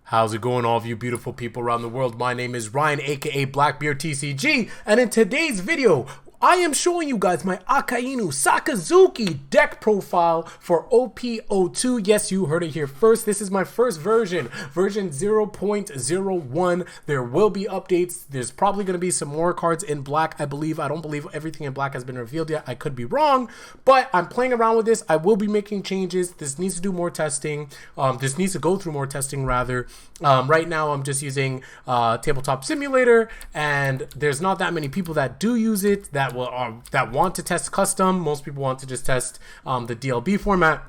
How's it going, all of you beautiful people around the world? My name is Ryan, aka Blackbeard TCG, and in today's video, I am showing you guys my Akainu Sakazuki deck profile for OP02. Yes, you heard it here first. This is my first version 0.01. There will be updates. There's probably going to be some more cards in black, I believe. I don't believe everything in black has been revealed yet. I could be wrong, but I'm playing around with this. I will be making changes. This needs to do more testing. This needs to go through more testing, rather. Right now, I'm just using Tabletop Simulator, and there's not that many people that do use it that want to test custom. Most people want to just test the DLB format,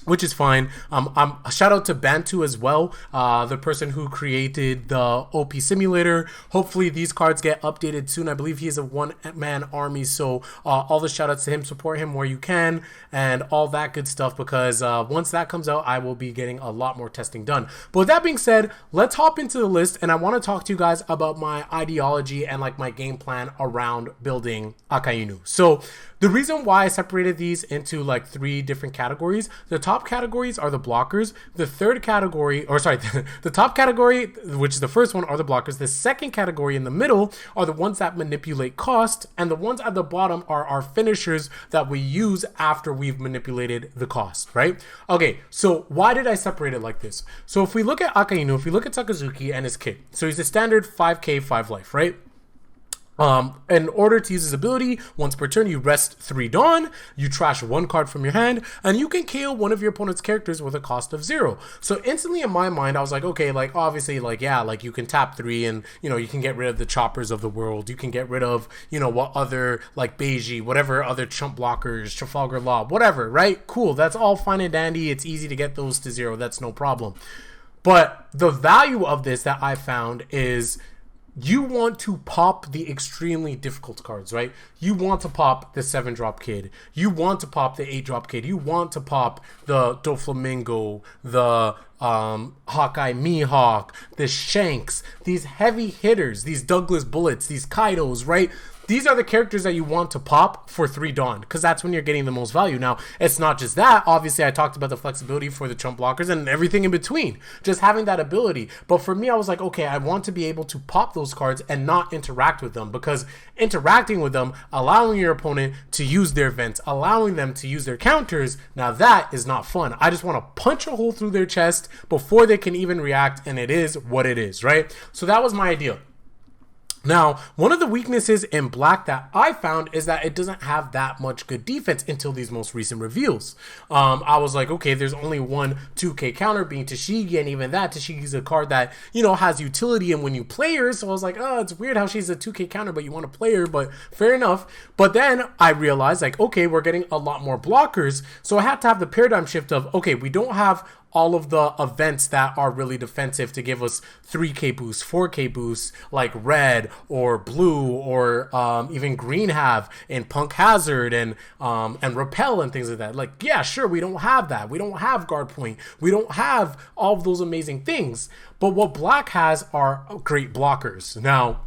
which is fine. A shout out to Bantu as well, the person who created the OP simulator. Hopefully these cards get updated soon. I believe he is a one-man army, so all the shout outs to him. Support him where you can and all that good stuff, because once that comes out, I will be getting a lot more testing done. But with that being said, let's hop into the list, and I want to talk to you guys about my ideology and like my game plan around building Akainu. So the reason why I separated these into like 3 different categories: the top categories are the blockers. The third category, or sorry, the top category, which is the first one, are the blockers. The second category in the middle are the ones that manipulate cost, and the ones at the bottom are our finishers that we use after we've manipulated the cost, right? Okay, so why did I separate it like this? So if we look at Akainu, if we look at Sakazuki and his kit, so he's a standard 5k 5 life, right? In order to use his ability, once per turn, you rest 3 Dawn, you trash 1 card from your hand, and you can KO one of your opponent's characters with a cost of 0. So instantly in my mind, I was like, okay, like obviously, like, yeah, like you can tap 3 and, you know, you can get rid of the choppers of the world. You can get rid of, you know, what other, like Beiji, whatever other chump blockers, Trafalgar Law, whatever, right? Cool. That's all fine and dandy. It's easy to get those to 0. That's no problem. But the value of this that I found is, you want to pop the extremely difficult cards, right? You want to pop the 7-drop kid. You want to pop the 8-drop kid. You want to pop the Doflamingo, the Hawkeye Mihawk, the Shanks, these heavy hitters, these Douglas Bullets, these Kaidos, right? These are the characters that you want to pop for 3 Dawn, because that's when you're getting the most value. Now, it's not just that. Obviously, I talked about the flexibility for the chump blockers and everything in between. Just having that ability. But for me, I was like, okay, I want to be able to pop those cards and not interact with them, because interacting with them, allowing your opponent to use their vents, allowing them to use their counters, now that is not fun. I just want to punch a hole through their chest before they can even react, and it is what it is, right? So that was my idea. Now, one of the weaknesses in black that I found is that it doesn't have that much good defense until these most recent reveals. I was like, okay, there's only one 2k counter being Tashigi, and even that, Tashigi's a card that, you know, has utility and when you play her. So I was like, oh, it's weird how she's a 2k counter, but you want to play her, but fair enough. But then I realized, like, okay, we're getting a lot more blockers. So I had to have the paradigm shift of, okay, we don't have all of the events that are really defensive to give us 3k boosts, 4k boosts, like red or blue or even green have in Punk Hazard and Repel and things like that. Like, yeah, sure, we don't have that. We don't have Guard Point. We don't have all of those amazing things. But what black has are great blockers. Now,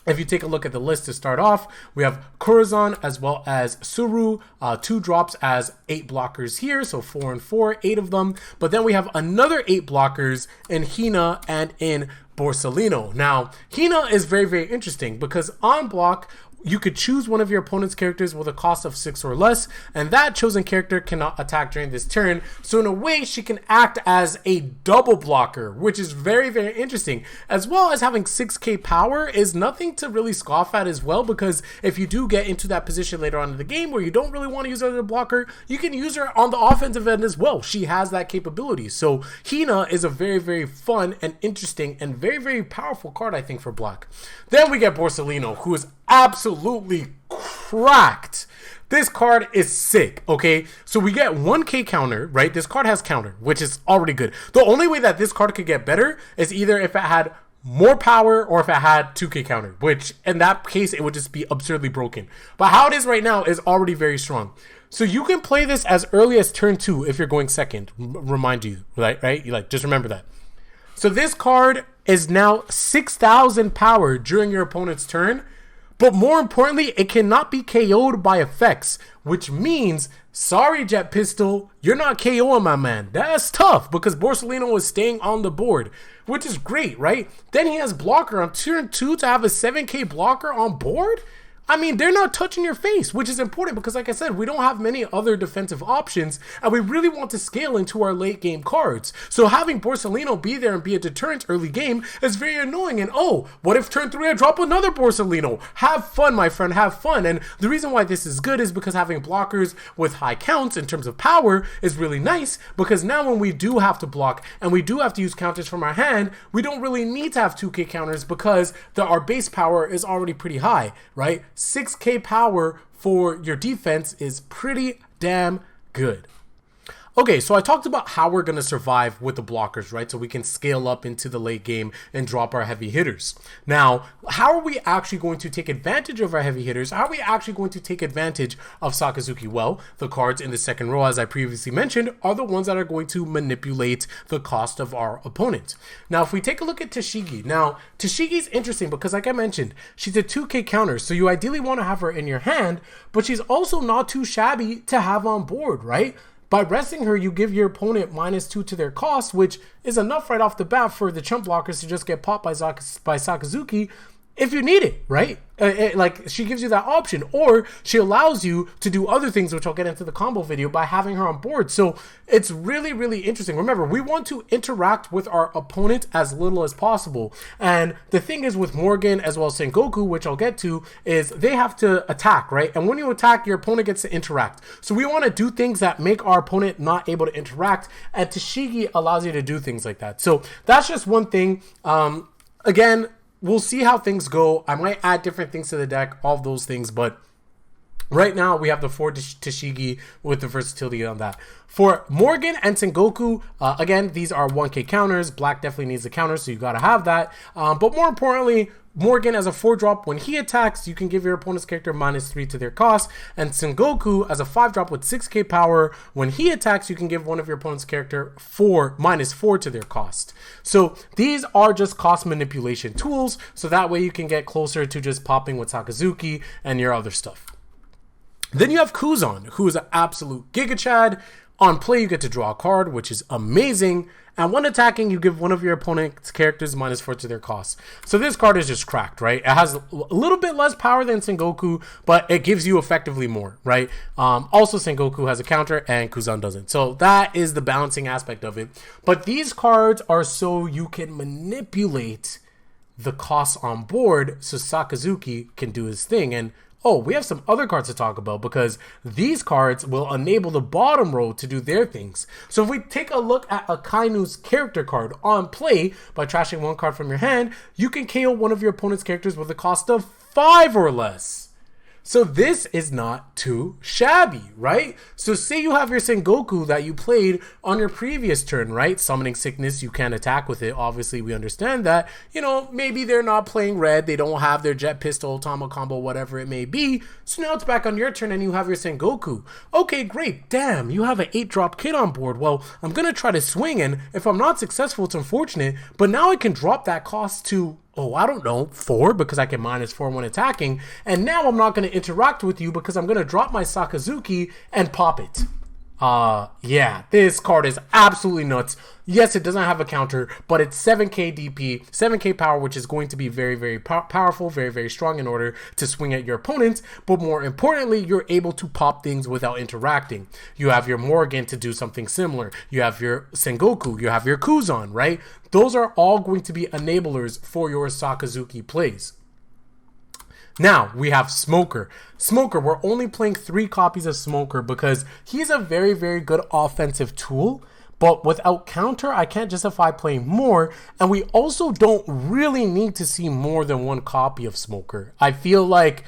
if you take a look at the list to start off, we have Kuzan as well as Suru, 2 drops as 8 blockers here, so 4 and 4, 8 of them. But then we have another 8 blockers in Hina and in Borsalino. Now, Hina is very, very interesting because on block, you could choose one of your opponent's characters with a cost of 6 or less, and that chosen character cannot attack during this turn. So in a way, she can act as a double blocker, which is very, very interesting. As well as having 6k power is nothing to really scoff at as well, because if you do get into that position later on in the game where you don't really want to use her as a blocker, you can use her on the offensive end as well. She has that capability. So Hina is a very, very fun and interesting and very, very powerful card, I think, for black. Then we get Borsalino, who is absolutely cracked. This card is sick, okay? So we get 1k counter, right? This card has counter, which is already good. The only way that this card could get better is either if it had more power or if it had 2k counter, which in that case, it would just be absurdly broken. But how it is right now is already very strong. So you can play this as early as turn 2 if you're going second, remind you, right? You like, just remember that. So this card is now 6,000 power during your opponent's turn, But more importantly, it cannot be KO'd by effects, which means, sorry, Jet Pistol, you're not KOing my man. That's tough because Borsalino is staying on the board, which is great, right? Then he has blocker on turn 2 to have a 7k blocker on board. I mean, they're not touching your face, which is important because, like I said, we don't have many other defensive options, and we really want to scale into our late game cards. So having Borsalino be there and be a deterrent early game is very annoying. And oh, what if turn 3 I drop another Borsalino? Have fun, my friend, have fun. And the reason why this is good is because having blockers with high counts in terms of power is really nice, because now when we do have to block and we do have to use counters from our hand, we don't really need to have 2k counters because our base power is already pretty high, right? 6k power for your defense is pretty damn good. Okay, so I talked about how we're going to survive with the blockers, right? So we can scale up into the late game and drop our heavy hitters. Now, how are we actually going to take advantage of our heavy hitters? How are we actually going to take advantage of Sakazuki? Well, the cards in the second row, as I previously mentioned, are the ones that are going to manipulate the cost of our opponent. Now, if we take a look at Tashigi, now, Tashigi's interesting because, like I mentioned, she's a 2k counter, so you ideally want to have her in your hand, but she's also not too shabby to have on board, right? By resting her, you give your opponent -2 to their cost, which is enough right off the bat for the chump blockers to just get popped by Sakazuki if you need it, right? Like, she gives you that option, or she allows you to do other things, which I'll get into the combo video, by having her on board. So it's really, really interesting. Remember, we want to interact with our opponent as little as possible. And the thing is with Morgan as well as Sengoku, which I'll get to, is they have to attack, right? And when you attack, your opponent gets to interact. So we want to do things that make our opponent not able to interact, and Tashigi allows you to do things like that. So that's just one thing. Again, we'll see how things go. I might add different things to the deck, all of those things, but right now we have the 4 Tashigi with the versatility on that. For Morgan and Sengoku, again, these are 1k counters. Black definitely needs a counter, so you gotta have that. But more importantly, Morgan as a 4-drop, when he attacks, you can give your opponent's character -3 to their cost. And Sengoku as a 5-drop with 6k power, when he attacks, you can give one of your opponent's character -4 to their cost. So these are just cost manipulation tools, so that way you can get closer to just popping with Sakazuki and your other stuff. Then you have Kuzan, who is an absolute Giga Chad. On play, you get to draw a card, which is amazing. And when attacking, you give one of your opponent's characters -4 to their cost. So this card is just cracked, right? It has a little bit less power than Sengoku, but it gives you effectively more, right? Also, Sengoku has a counter and Kuzan doesn't. So that is the balancing aspect of it. But these cards are so you can manipulate the costs on board so Sakazuki can do his thing. And oh, we have some other cards to talk about because these cards will enable the bottom row to do their things. So if we take a look at Akainu's character card on play, by trashing one card from your hand, you can KO one of your opponent's characters with a cost of 5 or less. So this is not too shabby, right? So say you have your Sengoku that you played on your previous turn, right? Summoning Sickness, you can attack with it. Obviously, we understand that. You know, maybe they're not playing red. They don't have their Jet Pistol, Tama combo, whatever it may be. So now it's back on your turn and you have your Sengoku. Okay, great. Damn, you have an 8-drop kid on board. Well, I'm going to try to swing, and if I'm not successful, it's unfortunate. But now I can drop that cost to, oh, I don't know, 4, because I can -4 when attacking. And now I'm not going to interact with you because I'm going to drop my Sakazuki and pop it. Yeah, this card is absolutely nuts. Yes, it doesn't have a counter, but it's 7k DP, 7k power, which is going to be very, very powerful, very, very strong in order to swing at your opponents. But more importantly, you're able to pop things without interacting. You have your Morgan to do something similar. You have your Sengoku, you have your Kuzan, right? Those are all going to be enablers for your Sakazuki plays. Now, we have Smoker. Smoker, we're only playing 3 copies of Smoker because he's a very, very good offensive tool. But without counter, I can't justify playing more. And we also don't really need to see more than 1 copy of Smoker. I feel like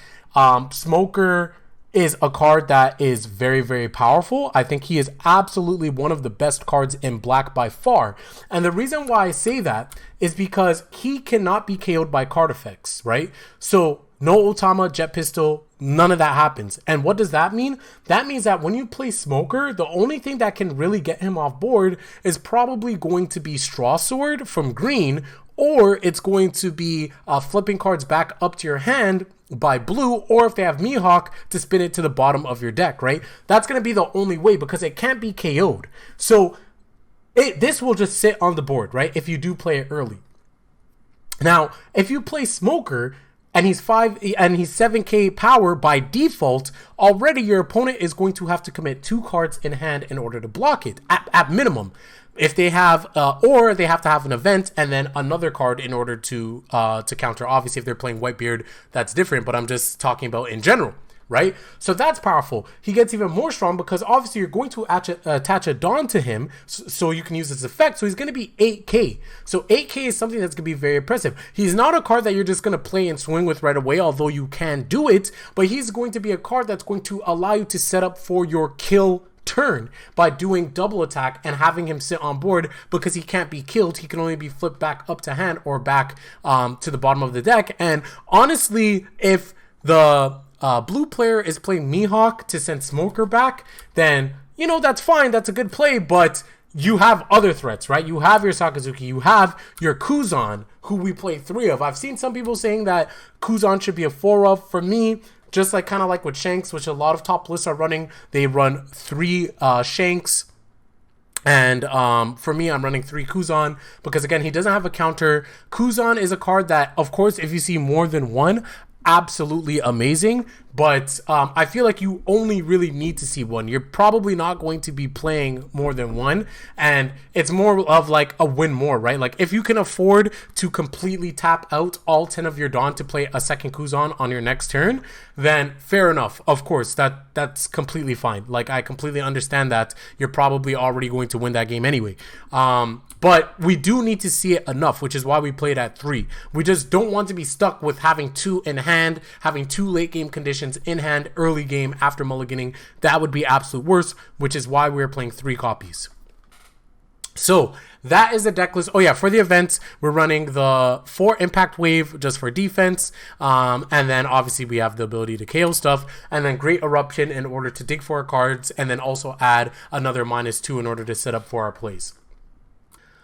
Smoker is a card that is very, very powerful. I think he is absolutely one of the best cards in black by far. And the reason why I say that is because he cannot be KO'd by card effects, right? So no Otama, Jet Pistol, none of that happens. And what does that mean? That means that when you play Smoker, the only thing that can really get him off board is probably going to be Straw Sword from green, or it's going to be flipping cards back up to your hand by blue, or if they have Mihawk, to spin it to the bottom of your deck, right? That's going to be the only way because it can't be KO'd. So this will just sit on the board, right? If you do play it early. Now, if you play Smoker and he's 7k power by default, already your opponent is going to have to commit 2 cards in hand in order to block it at minimum. If they have, or they have to have an event and then another card in order to counter. Obviously, if they're playing Whitebeard, that's different, but I'm just talking about in general, right? So that's powerful. He gets even more strong because obviously you're going to attach a Dawn to him so you can use his effect. So he's going to be 8k. So 8k is something that's going to be very impressive. He's not a card that you're just going to play and swing with right away, although you can do it, but he's going to be a card that's going to allow you to set up for your kill turn by doing double attack and having him sit on board because he can't be killed. He can only be flipped back up to hand or back to the bottom of the deck. And honestly, if the blue player is playing Mihawk to send Smoker back, then, you know, that's fine. That's a good play, but you have other threats, right? You have your Sakazuki, you have your Kuzan, who we play 3 of. I've seen some people saying that Kuzan should be a 4 of. For me, just like kind of like with Shanks, which a lot of top lists are running, they run 3 Shanks. And for me, I'm running 3 Kuzan because, again, he doesn't have a counter. Kuzan is a card that, of course, if you see more than one, absolutely amazing, but I feel like you only really need to see one. You're probably not going to be playing more than one, and it's more of like a win more, right? Like if you can afford to completely tap out all 10 of your Dawn to play a second Kuzan on your next turn, then fair enough. Of course, that's completely fine. Like I completely understand that you're probably already going to win that game anyway. But we do need to see it enough, which is why we played at 3. We just don't want to be stuck with having 2 in hand, having 2 late game conditions in hand, early game after mulliganing. That would be absolute worst, which is why we're playing 3 copies. So that is the deck list. Oh yeah, for the events, we're running the 4 Impact Wave just for defense. And then obviously we have the ability to KO stuff. And then Great Eruption in order to dig for our cards. And then also add another -2 in order to set up for our plays.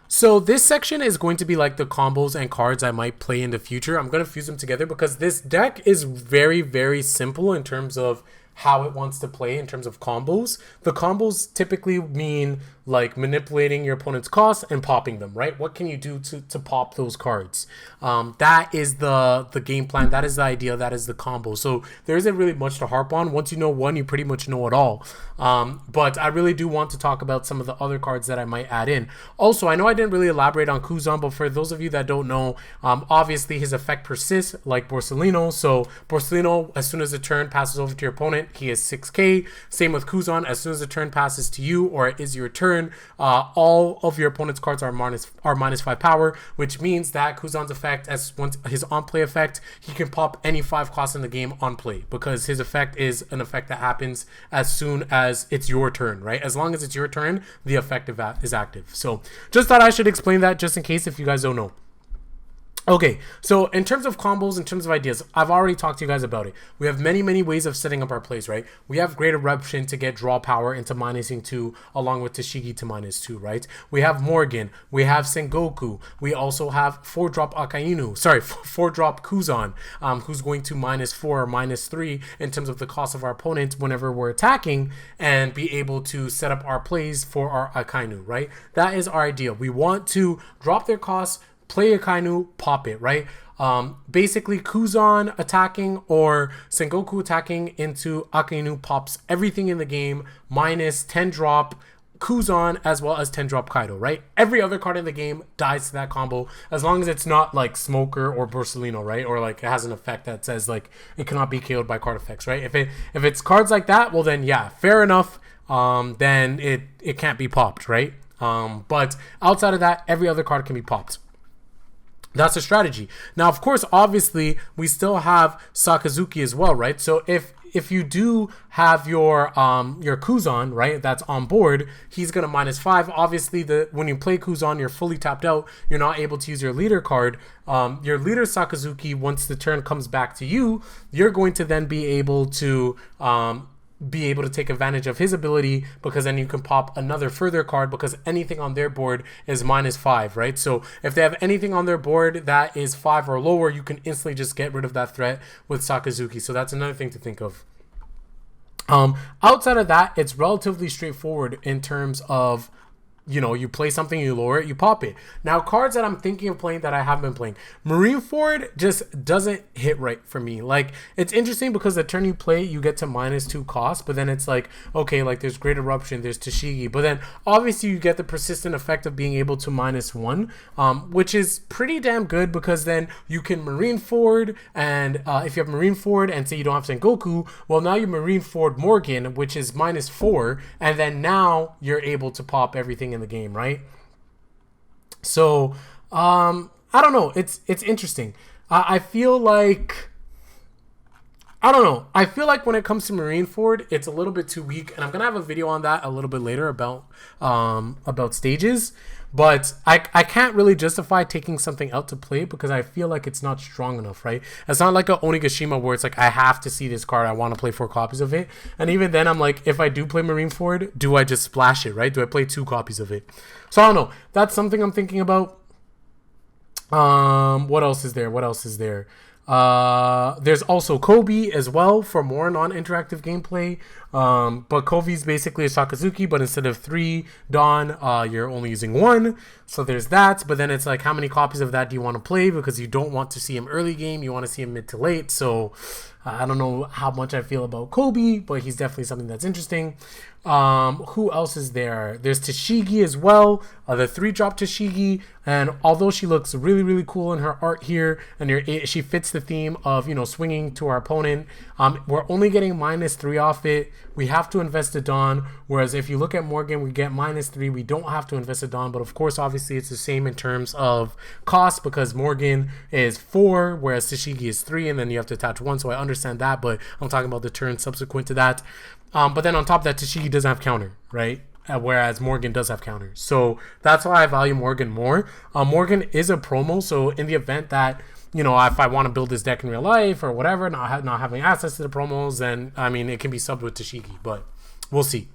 So this section is going to be like the combos and cards I might play in the future. I'm going to fuse them together because this deck is very, very simple in terms of how it wants to play in terms of combos. The combos typically mean like manipulating your opponent's costs and popping them, right? What can you do to pop those cards? That is the game plan. That is the idea. That is the combo. So there isn't really much to harp on. Once you know one, you pretty much know it all. But I really do want to talk about some of the other cards that I might add in. Also, I know I didn't really elaborate on Kuzan, but for those of you that don't know, obviously his effect persists like Borsellino. So Borsellino, as soon as the turn passes over to your opponent, he is 6k. Same with Kuzan. As soon as the turn passes to you or it is your turn, all of your opponent's cards are -5 power, which means that Kuzan's effect, once his on-play effect, he can pop any 5 costs in the game on play because his effect is an effect that happens as soon as it's your turn, right? As long as it's your turn, the effect is active. So just thought I should explain that just in case if you guys don't know. Okay, so in terms of combos, in terms of ideas, I've already talked to you guys about it. We have many, many ways of setting up our plays, right? We have Great Eruption to get draw power into -2 along with Tashigi to -2, right? We have Morgan, we have Sengoku, we also have 4-drop Akainu, sorry, 4-drop Kuzan, who's going to -4 or -3 in terms of the cost of our opponent whenever we're attacking and be able to set up our plays for our Akainu, right? That is our idea. We want to drop their costs, play Akainu, pop it, right? Basically, Kuzan attacking or Sengoku attacking into Akainu pops everything in the game, -10 drop Kuzan as well as 10 drop Kaido, right? Every other card in the game dies to that combo as long as it's not like Smoker or Borsellino, right? Or like it has an effect that says like it cannot be KO'd by card effects, right? If it's cards like that, well then yeah, fair enough. Then it can't be popped, right? But outside of that, every other card can be popped. That's a strategy. Now, of course, obviously, we still have Sakazuki as well, right? So if you do have your Kuzan, right, that's on board, he's gonna -5. Obviously, when you play Kuzan, you're fully tapped out. You're not able to use your leader card. Your leader Sakazuki, once the turn comes back to you, you're going to then be able to be able to take advantage of his ability, because then you can pop another further card, because anything on their board is -5, right? So if they have anything on their board that is 5 or lower, you can instantly just get rid of that threat with Sakazuki. So that's another thing to think of. Outside of that, it's relatively straightforward in terms of, you know, you play something, you lower it, you pop it. Now, cards that I'm thinking of playing that I have been playing, Marineford just doesn't hit right for me. Like, it's interesting because the turn you play, you get to -2 cost, but then it's like, okay, like there's Great Eruption, there's TCG, but then obviously you get the persistent effect of being able to -1, which is pretty damn good, because then you can Marineford, and if you have Marineford and say you don't have Sengoku, well, now you Marineford Morgan, which is -4, and then now you're able to pop everything in the game, right? So I don't know, it's interesting. I feel like, I don't know, I feel like when it comes to Marineford, it's a little bit too weak, and I'm gonna have a video on that a little bit later about stages, but I can't really justify taking something out to play because I feel like it's not strong enough, right? It's not like a Onigashima where it's like, I have to see this card, I want to play 4 copies of it. And even then, I'm like, if I do play Marineford, do I just splash it, right? Do I play 2 copies of it? So I don't know. That's something I'm thinking about. What else is there? There's also Kobe as well for more non-interactive gameplay. But Kobe's basically a Sakazuki, but instead of 3 Dawn, you're only using 1. So there's that. But then it's like, how many copies of that do you want to play? Because you don't want to see him early game. You want to see him mid to late. So I don't know how much I feel about Kobe, but he's definitely something that's interesting. Who else is there? There's Tashigi as well, the 3-drop Tashigi, and although she looks really, really cool in her art here, and she fits the theme of, you know, swinging to our opponent, we're only getting -3 off it. We have to invest a Dawn, whereas if you look at Morgan, we get -3. We don't have to invest a Dawn, but of course, obviously, it's the same in terms of cost, because Morgan is 4, whereas Tashigi is 3, and then you have to attach 1, so I understand that, but I'm talking about the turn subsequent to that. But then on top of that, Tashigi doesn't have counter, right? Whereas Morgan does have counters. So that's why I value Morgan more. Morgan is a promo, so in the event that, you know, if I want to build this deck in real life or whatever, not having access to the promos, then, I mean, it can be subbed with Tashigi, but we'll see.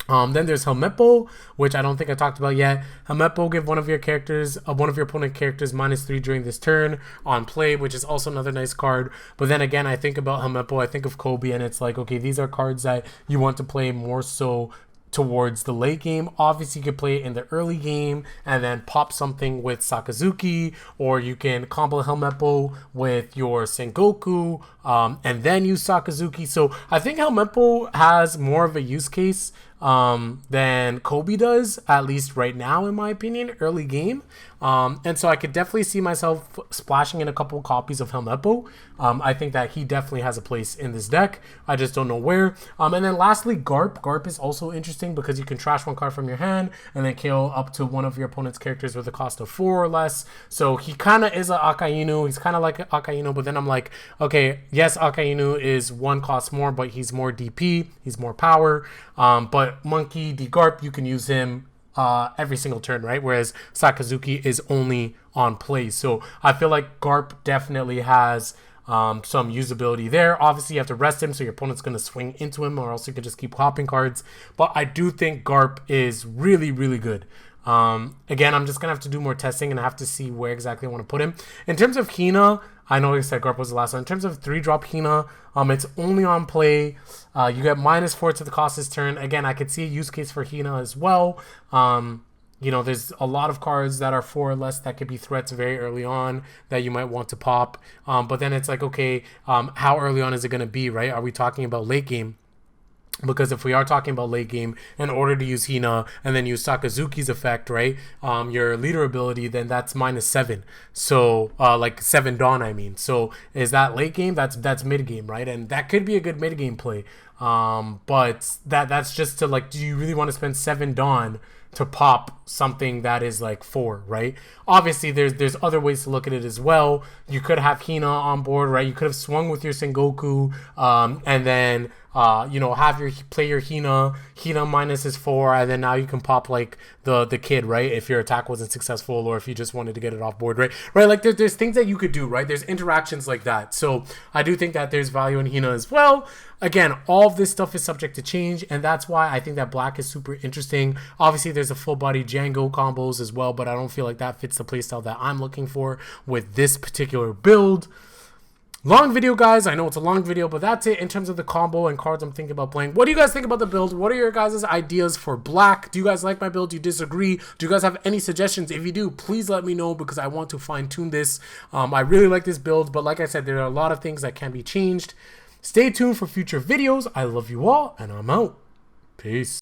Then there's Helmeppo, which I don't think I talked about yet. Helmeppo give one of your opponent characters -3 during this turn on play, which is also another nice card. But then again, I think about Helmeppo, I think of Kobe, and it's like, okay, these are cards that you want to play more so towards the late game. Obviously, you could play it in the early game and then pop something with Sakazuki, or you can combo Helmeppo with your Sengoku and then use Sakazuki. So I think Helmeppo has more of a use case than Kobe does, at least right now, in my opinion, early game. And so I could definitely see myself splashing in a couple copies of Helmeppo. I think that he definitely has a place in this deck. I just don't know where. And then lastly, Garp. Garp is also interesting because you can trash 1 card from your hand and then kill up to one of your opponent's characters with a cost of 4 or less. So he kind of is a Akainu. He's kind of like Akainu, but then I'm like, okay, yes, Akainu is 1 cost more, but he's more DP. He's more power. But Monkey D. Garp, you can use him every single turn, right? Whereas Sakazuki is only on play. So I feel like Garp definitely has some usability there. Obviously, you have to rest him, so your opponent's going to swing into him, or else you can just keep hopping cards. But I do think Garp is really, really good. Again, I'm just going to have to do more testing, and I have to see where exactly I want to put him. In terms of Hina, I know I said Garp was the last one. In terms of 3-drop Hina, it's only on play. You get -4 to the cost this turn. Again, I could see a use case for Hina as well. You know, there's a lot of cards that are 4 or less that could be threats very early on that you might want to pop. But then it's like, okay, how early on is it going to be, right? Are we talking about late game? Because if we are talking about late game, in order to use Hina and then use Sakazuki's effect, right, your leader ability, then that's -7. So like 7 Dawn, I mean. So is that late game? That's mid game, right? And that could be a good mid game play. But that's just to like, do you really want to spend 7 Dawn to pop something that is like 4, right? Obviously, there's other ways to look at it as well. You could have Hina on board, right? You could have swung with your Sengoku, and then you know, have your play your Hina minus his 4, and then now you can pop like the kid, right? If your attack wasn't successful, or if you just wanted to get it off board, right? Like there's things that you could do, right? There's interactions like that. So I do think that there's value in Hina as well. Again, all of this stuff is subject to change, and that's why I think that black is super interesting. Obviously, there's a full body Django combos as well, but I don't feel like that fits the playstyle that I'm looking for with this particular build. Long video, guys. I know it's a long video, but that's it in terms of the combo and cards I'm thinking about playing. What do you guys think about the build? What are your guys' ideas for black? Do you guys like my build? Do you disagree? Do you guys have any suggestions? If you do, please let me know, because I want to fine-tune this. I really like this build, but like I said, there are a lot of things that can be changed. Stay tuned for future videos. I love you all, and I'm out. Peace.